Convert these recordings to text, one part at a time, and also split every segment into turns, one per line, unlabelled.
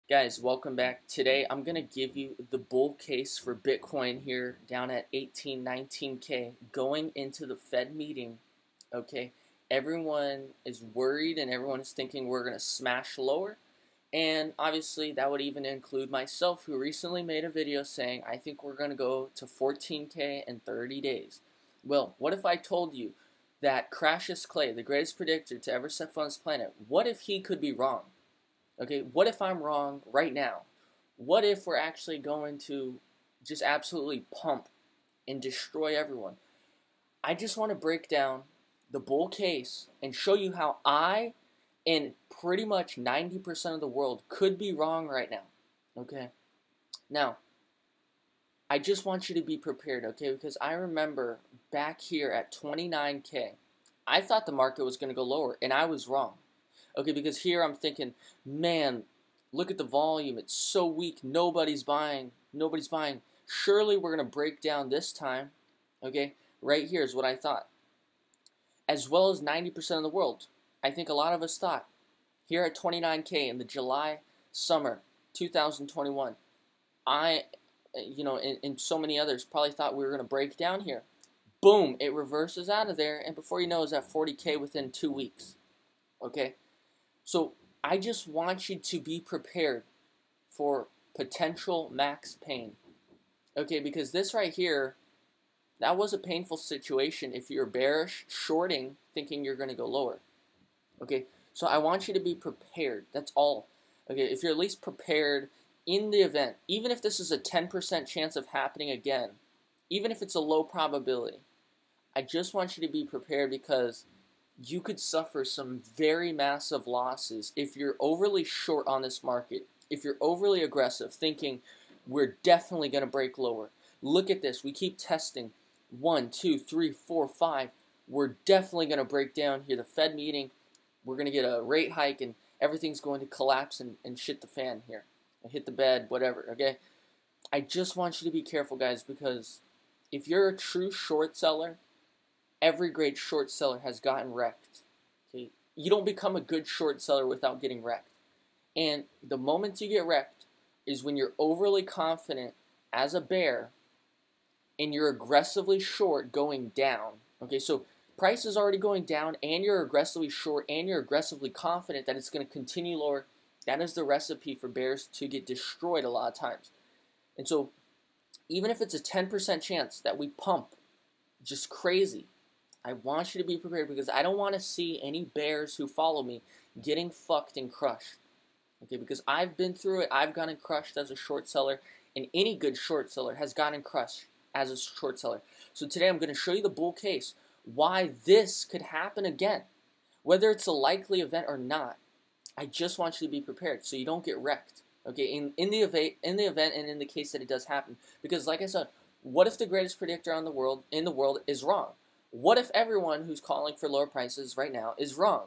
Guys, welcome back. Today I'm going to give you the bull case for Bitcoin here down at 18, 19K going into the Fed meeting. Okay, everyone is worried and everyone is thinking we're going to smash lower. And obviously that would even include myself, who recently made a video saying I think we're going to go to 14K in 30 days. Well, what if I told you that Cassius Clay, the greatest predictor to ever set foot on this planet, what if he could be wrong? Okay, what if I'm wrong right now? What if we're actually going to just absolutely pump and destroy everyone? I just want to break down the bull case and show you how I and pretty much 90% of the world could be wrong right now. Okay? Now, I just want you to be prepared, okay? Because I remember back here at 29K, I thought the market was going to go lower, and I was wrong. Okay, because here I'm thinking, man, look at the volume. It's so weak. Nobody's buying. Nobody's buying. Surely we're going to break down this time. Okay, right here is what I thought. As well as 90% of the world. I think a lot of us thought. Here at 29K in the July summer 2021, and so many others probably thought we were going to break down here. Boom, it reverses out of there, and before you know it's at 40K within 2 weeks. Okay? So I just want you to be prepared for potential max pain. Okay, because this right here, that was a painful situation if you're bearish, shorting, thinking you're going to go lower. Okay, so I want you to be prepared. That's all. Okay, if you're at least prepared in the event, even if this is a 10% chance of happening again, even if it's a low probability, I just want you to be prepared because you could suffer some very massive losses if you're overly short on this market, if you're overly aggressive, thinking we're definitely going to break lower. Look at this. We keep testing 1, 2, 3, 4, 5. We're definitely going to break down here. The Fed meeting, we're going to get a rate hike and everything's going to collapse and shit the fan here. And hit the bed, whatever, okay? I just want you to be careful, guys, because if you're a true short seller, every great short seller has gotten wrecked. Okay? You don't become a good short seller without getting wrecked. And the moment you get wrecked is when you're overly confident as a bear and you're aggressively short going down. Okay, so price is already going down and you're aggressively short and you're aggressively confident that it's going to continue lower. That is the recipe for bears to get destroyed a lot of times. And so even if it's a 10% chance that we pump just crazy, I want you to be prepared because I don't want to see any bears who follow me getting fucked and crushed. Okay, because I've been through it. I've gotten crushed as a short seller, and any good short seller has gotten crushed as a short seller. So today I'm going to show you the bull case, why this could happen again. Whether it's a likely event or not, I just want you to be prepared so you don't get wrecked. Okay, in the event and in the case that it does happen. Because like I said, what if the greatest predictor in the world is wrong? What if everyone who's calling for lower prices right now is wrong?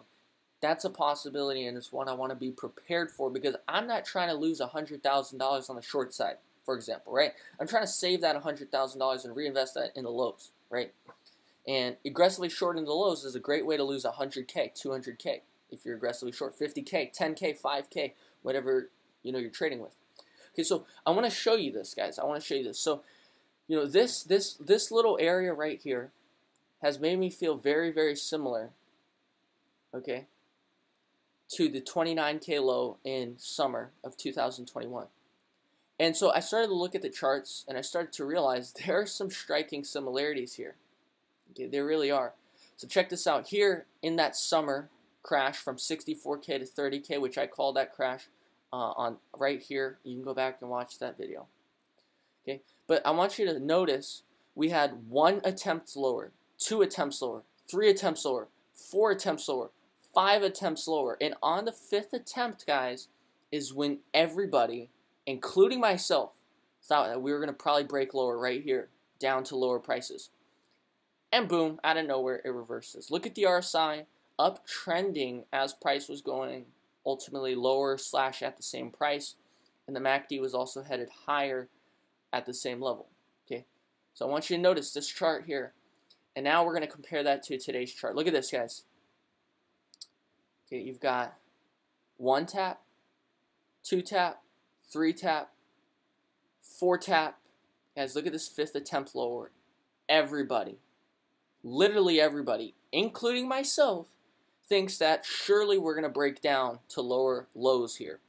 That's a possibility, and it's one I want to be prepared for because I'm not trying to lose $100,000 on the short side, for example, right? I'm trying to save that $100,000 and reinvest that in the lows, right? And aggressively shorting the lows is a great way to lose 100K, 200K if you're aggressively short, 50K, 10K, 5K, whatever you're trading with. Okay, so I want to show you this, guys. I want to show you this. So, this little area right here has made me feel very, very similar, okay, to the 29K low in summer of 2021. And so I started to look at the charts, and I started to realize there are some striking similarities here. Okay, there really are. So check this out. Here in that summer crash from 64K to 30K, which I call that crash on right here. You can go back and watch that video. Okay, but I want you to notice we had 1 attempt lower, 2 attempts lower, 3 attempts lower, 4 attempts lower, 5 attempts lower. And on the 5th attempt, guys, is when everybody, including myself, thought that we were going to probably break lower right here, down to lower prices. And boom, out of nowhere, it reverses. Look at the RSI, uptrending as price was going ultimately lower / at the same price. And the MACD was also headed higher at the same level. Okay, so I want you to notice this chart here. And now we're going to compare that to today's chart. Look at this, guys. Okay, you've got 1 tap, 2 tap, 3 tap, 4 tap. Guys, look at this 5th attempt lower. Everybody, literally everybody, including myself, thinks that surely we're going to break down to lower lows here.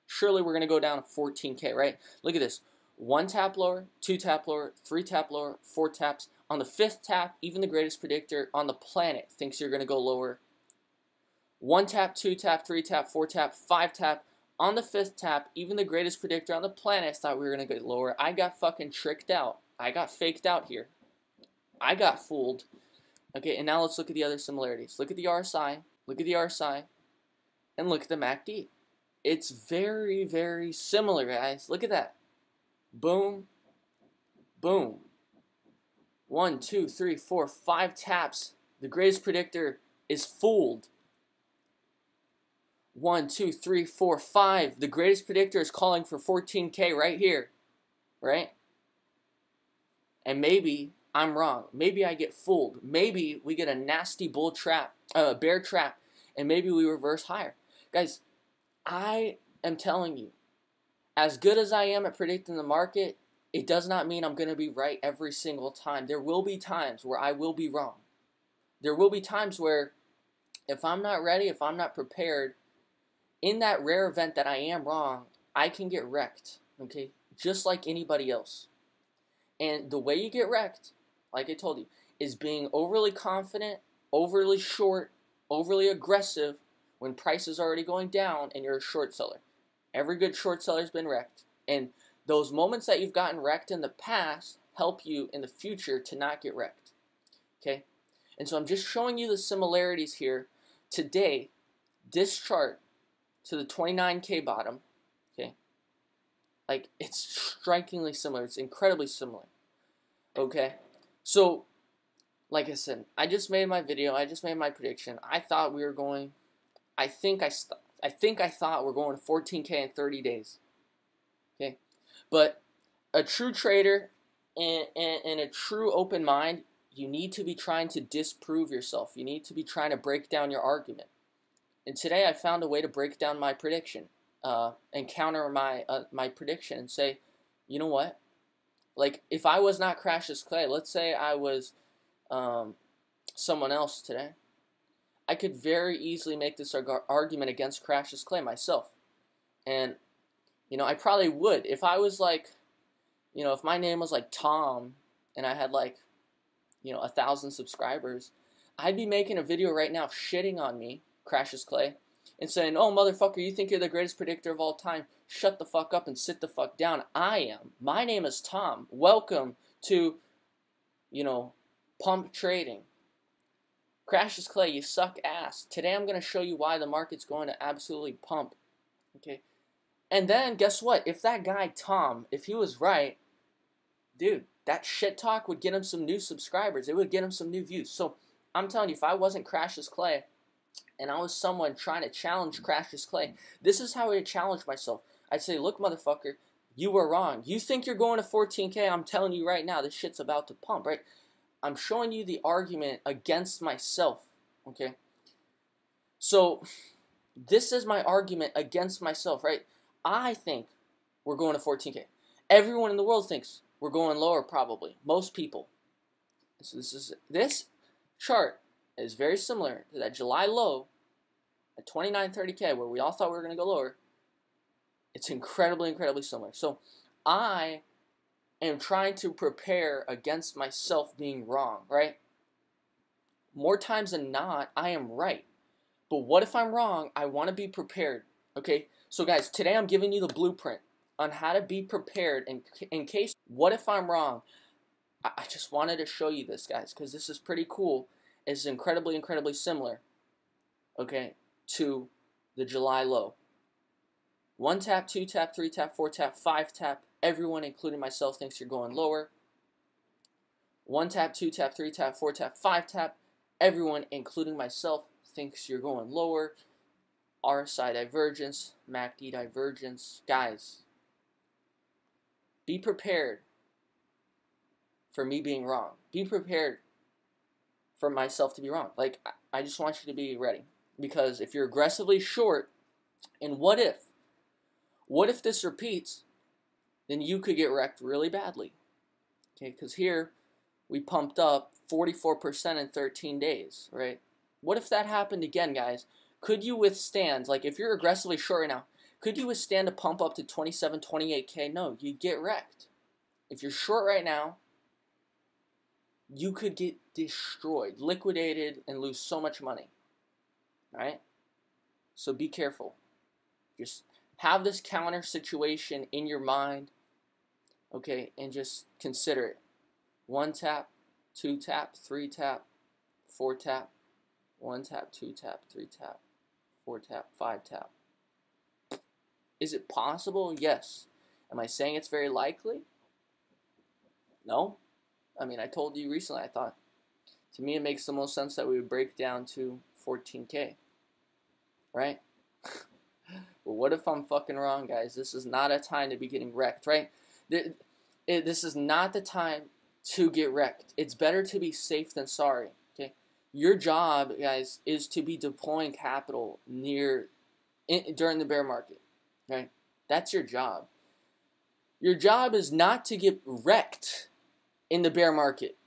Surely we're going to go down to 14K, right? Look at this. 1 tap lower, 2 tap lower, 3 tap lower, 4 taps. On the 5th tap, even the greatest predictor on the planet thinks you're going to go lower. 1 tap, 2 tap, 3 tap, 4 tap, 5 tap. On the 5th tap, even the greatest predictor on the planet thought we were going to get lower. I got fucking tricked out. I got faked out here. I got fooled. Okay, and now let's look at the other similarities. Look at the RSI, look at the RSI, and look at the MACD. It's very, very similar, guys. Look at that. Boom, boom. 1, 2, 3, 4, 5 taps. The greatest predictor is fooled. 1, 2, 3, 4, 5. The greatest predictor is calling for 14K right here, right? And maybe I'm wrong. Maybe I get fooled. Maybe we get a nasty bull trap, bear trap, and maybe we reverse higher. Guys, I am telling you, as good as I am at predicting the market, it does not mean I'm going to be right every single time. There will be times where I will be wrong. There will be times where if I'm not ready, if I'm not prepared, in that rare event that I am wrong, I can get wrecked, okay? Just like anybody else. And the way you get wrecked, like I told you, is being overly confident, overly short, overly aggressive when price is already going down and you're a short seller. Every good short seller has been wrecked. And those moments that you've gotten wrecked in the past help you in the future to not get wrecked. Okay? And so I'm just showing you the similarities here. Today, this chart to the 29K bottom, okay? Like, it's strikingly similar. It's incredibly similar. Okay? So, like I said, I just made my video. I just made my prediction. I thought we were going, I think I thought we're going to 14K in 30 days. Okay? But a true trader and a true open mind, you need to be trying to disprove yourself. You need to be trying to break down your argument. And today I found a way to break down my prediction and counter my prediction and say, you know what? Like, if I was not Cassius Clay, let's say I was someone else today, I could very easily make this argument against Cassius Clay myself. And, you know, I probably would. If I was like, you know, if my name was like Tom and I had like, you know, 1,000 subscribers, I'd be making a video right now shitting on me, Cassius Clay, and saying, oh, motherfucker, you think you're the greatest predictor of all time? Shut the fuck up and sit the fuck down. I am. My name is Tom. Welcome to, you know, pump trading. Cassius Clay, you suck ass. Today I'm going to show you why the market's going to absolutely pump. Okay? And then, guess what? If that guy, Tom, if he was right, dude, that shit talk would get him some new subscribers. It would get him some new views. So, I'm telling you, if I wasn't Cassius Clay, and I was someone trying to challenge Cassius Clay, this is how I would challenge myself. I'd say, look, motherfucker, you were wrong. You think you're going to 14K? I'm telling you right now, this shit's about to pump, right? I'm showing you the argument against myself, okay? So, this is my argument against myself, right? I think we're going to 14K. Everyone in the world thinks we're going lower, probably. Most people. So this chart is very similar to that July low at 29.30K, where we all thought we were going to go lower. It's incredibly, incredibly similar. So, I am trying to prepare against myself being wrong, right? More times than not, I am right. But what if I'm wrong? I want to be prepared, okay? So guys, today I'm giving you the blueprint on how to be prepared in case, what if I'm wrong? I just wanted to show you this, guys, because this is pretty cool. It's incredibly, incredibly similar, okay, to the July low. 1 tap, 2 tap, 3 tap, 4 tap, 5 tap. Everyone, including myself, thinks you're going lower. 1 tap, 2 tap, 3 tap, 4 tap, 5 tap. Everyone, including myself, thinks you're going lower. RSI divergence, MACD divergence. Guys, be prepared for me being wrong. Be prepared for myself to be wrong. Like, I just want you to be ready. Because if you're aggressively short, and what if What if this repeats? Then you could get wrecked really badly. Okay, because here we pumped up 44% in 13 days, right? What if that happened again, guys? Could you withstand, like if you're aggressively short right now, could you withstand a pump up to 27, 28K? No, you'd get wrecked. If you're short right now, you could get destroyed, liquidated, and lose so much money, right? So be careful. Just have this counter situation in your mind, okay, and just consider it. 1 tap, 2 tap, 3 tap, 4 tap, 1 tap, 2 tap, 3 tap, 4 tap, 5 tap. Is it possible? Yes. Am I saying it's very likely? No. I mean, I told you recently, I thought, to me it makes the most sense that we would break down to 14K, right? But what if I'm fucking wrong, guys? This is not a time to be getting wrecked, right? This is not the time to get wrecked. It's better to be safe than sorry, okay? Your job, guys, is to be deploying capital during the bear market, right? That's your job. Your job is not to get wrecked in the bear market.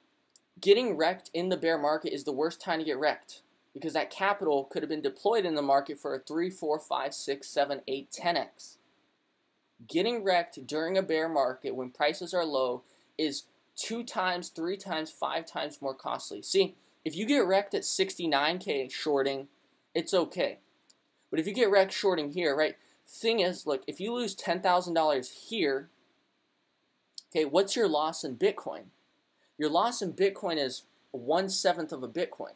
Getting wrecked in the bear market is the worst time to get wrecked, because that capital could have been deployed in the market for a 3, 4, 5, 6, 7, 8, 10x. Getting wrecked during a bear market when prices are low is 2 times, 3 times, 5 times more costly. See, if you get wrecked at 69K shorting, it's okay. But if you get wrecked shorting here, right? Thing is, look, if you lose $10,000 here, okay, what's your loss in Bitcoin? Your loss in Bitcoin is 1/7 of a Bitcoin.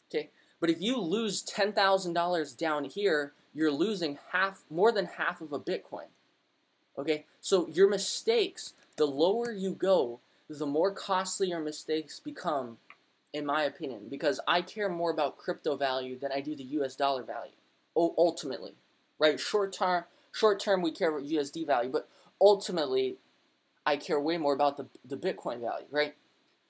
Okay, but if you lose $10,000 down here, you're losing more than half of a Bitcoin. Okay, so your mistakes, the lower you go, the more costly your mistakes become, in my opinion, because I care more about crypto value than I do the US dollar value, ultimately, right? Short term we care about USD value, but ultimately I care way more about the Bitcoin value, right?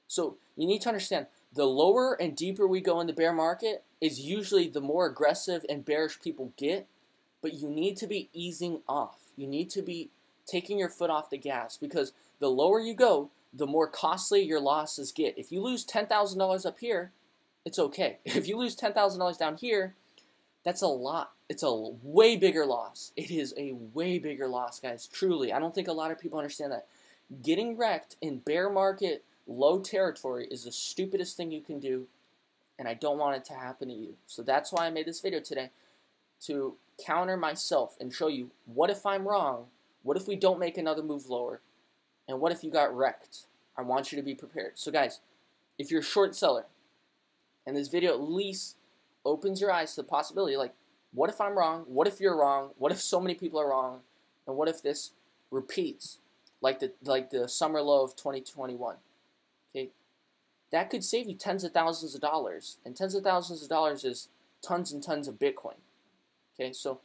So you need to understand, the lower and deeper we go in the bear market is usually the more aggressive and bearish people get, but you need to be easing off. You need to be taking your foot off the gas, because the lower you go, the more costly your losses get. If you lose $10,000 up here, it's okay. If you lose $10,000 down here, that's a lot. It's a way bigger loss. It is a way bigger loss, guys. Truly, I don't think a lot of people understand that. Getting wrecked in bear market low territory is the stupidest thing you can do, and I don't want it to happen to you. So that's why I made this video today, to counter myself and show you, what if I'm wrong? What if we don't make another move lower? And what if you got wrecked? I want you to be prepared. So guys, if you're a short seller, and this video at least opens your eyes to the possibility, like, what if I'm wrong? What if you're wrong? What if so many people are wrong? And what if this repeats like the summer low of 2021? Okay, that could save you tens of thousands of dollars, and tens of thousands of dollars is tons and tons of Bitcoin. Okay, so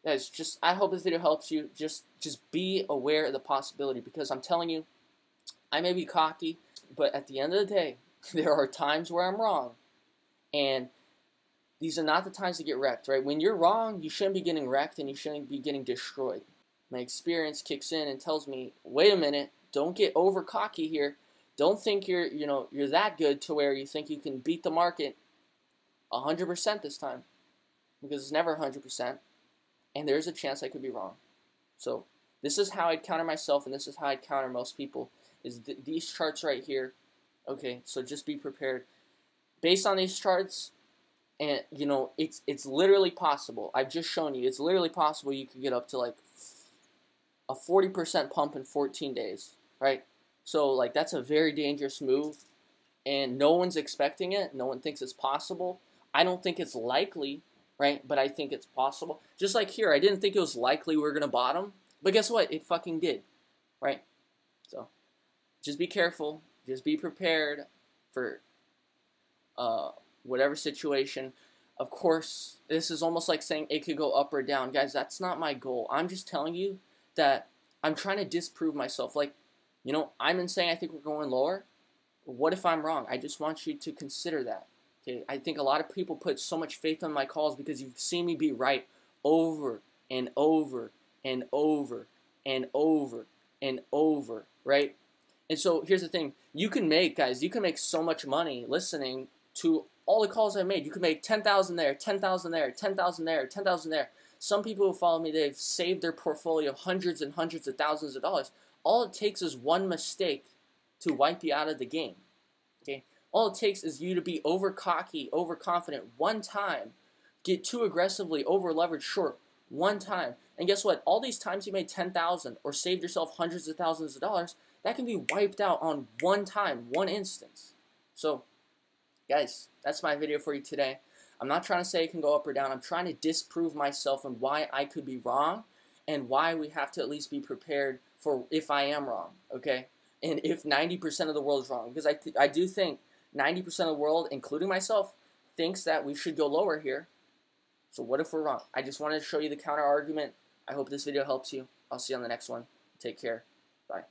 guys, I hope this video helps you. Just be aware of the possibility, because I'm telling you, I may be cocky, but at the end of the day, there are times where I'm wrong, and these are not the times to get wrecked, right? When you're wrong, you shouldn't be getting wrecked, and you shouldn't be getting destroyed. My experience kicks in and tells me, wait a minute, don't get over cocky here. Don't think you're that good to where you think you can beat the market 100% this time, because it's never 100%, and there's a chance I could be wrong. So this is how I'd counter myself, and this is how I'd counter most people, is these charts right here. Okay, so just be prepared. Based on these charts, and it's literally possible. I've just shown you, it's literally possible you could get up to like a 40% pump in 14 days, right? So like that's a very dangerous move, and no one's expecting it. No one thinks it's possible. I don't think it's likely, right? But I think it's possible. Just like here, I didn't think it was likely we were gonna bottom, but guess what? It fucking did, right? So just be careful. Just be prepared for whatever situation. Of course, this is almost like saying it could go up or down. Guys, that's not my goal. I'm just telling you that I'm trying to disprove myself. Like, I'm in saying I think we're going lower. What if I'm wrong? I just want you to consider that. Okay, I think a lot of people put so much faith in my calls because you've seen me be right over and over and over and over and over, right? And so here's the thing. You can make, guys, you can make so much money listening to all the calls I made. You can make 10,000 there, 10,000 there, 10,000 there, 10,000 there. Some people who follow me, they've saved their portfolio hundreds and hundreds of thousands of dollars. All it takes is one mistake to wipe you out of the game. Okay? All it takes is you to be over cocky, overconfident one time, get too aggressively over leveraged short one time. And guess what? All these times you made 10,000 or saved yourself hundreds of thousands of dollars, that can be wiped out on one time, one instance. So, guys, that's my video for you today. I'm not trying to say it can go up or down. I'm trying to disprove myself and why I could be wrong and why we have to at least be prepared for if I am wrong, okay? And if 90% of the world is wrong. Because I do think 90% of the world, including myself, thinks that we should go lower here. So what if we're wrong? I just wanted to show you the counter argument. I hope this video helps you. I'll see you on the next one. Take care. Bye.